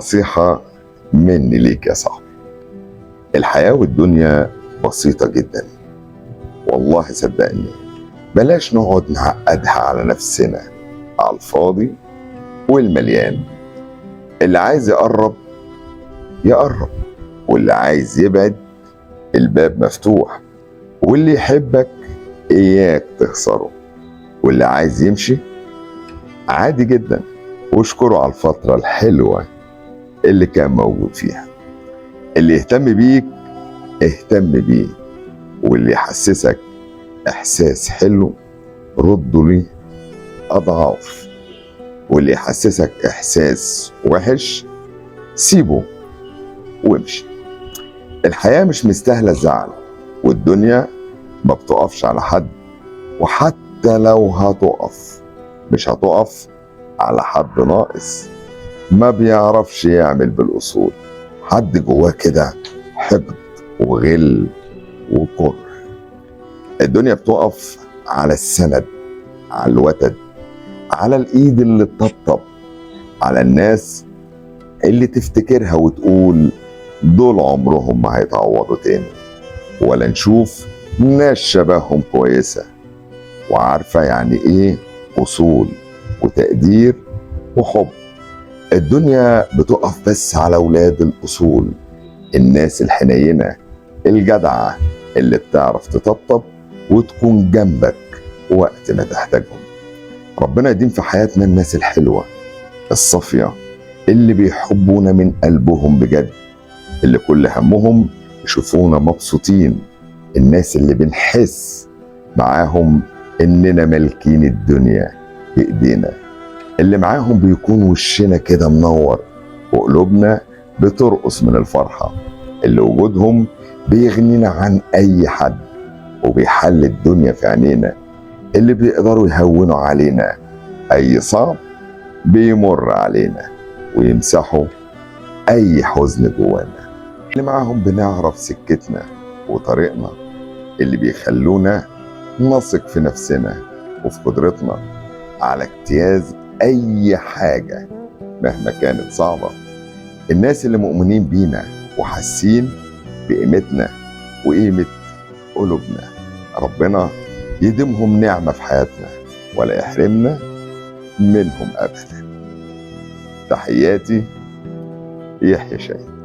نصيحة مني ليك يا صاحبي. الحياة والدنيا بسيطة جدا، والله صدقني. بلاش نقعد نعقدها على نفسنا على الفاضي والمليان. اللي عايز يقرب يقرب، واللي عايز يبعد الباب مفتوح، واللي يحبك إياك تخسره، واللي عايز يمشي عادي جدا واشكره على الفترة الحلوة اللي كان موجود فيها. اللي يهتم بيك اهتم بيه، واللي يحسسك احساس حلو رده ليه اضعاف، واللي يحسسك احساس وحش سيبه وامشي. الحياة مش مستاهلة الزعل، والدنيا ما بتقفش على حد، وحتى لو هتقف مش هتقف على حد ناقص ما بيعرفش يعمل بالأصول. حد جواه كده حقد وغل وكره. الدنيا بتقف على السند، على الوتد، على الإيد اللي تطبطب، على الناس اللي تفتكرها وتقول دول عمرهم ما هيتعوضوا تاني، ولا نشوف ناس شبههم كويسة وعارفة يعني إيه أصول وتقدير وحب. الدنيا بتقف بس على ولاد الأصول، الناس الحنينة الجدعة اللي بتعرف تطبطب وتكون جنبك وقت ما تحتاجهم. ربنا يديم في حياتنا الناس الحلوة الصافية اللي بيحبونا من قلبهم بجد، اللي كل همهم يشوفونا مبسوطين، الناس اللي بنحس معاهم إننا مالكين الدنيا بإيدينا، اللي معاهم بيكون وشنا كده منور وقلوبنا بترقص من الفرحة، اللي وجودهم بيغنينا عن أي حد وبيحل الدنيا في عينينا، اللي بيقدروا يهونوا علينا أي صعب بيمر علينا ويمسحوا أي حزن جوانا، اللي معاهم بنعرف سكتنا وطريقنا، اللي بيخلونا نثق في نفسنا وفي قدرتنا على اجتياز أي حاجة مهما كانت صعبة. الناس اللي مؤمنين بينا وحاسين بقيمتنا وقيمة قلوبنا. ربنا يديمهم نعمة في حياتنا ولا يحرمنا منهم أبدا. تحياتي، يحيى شاهين.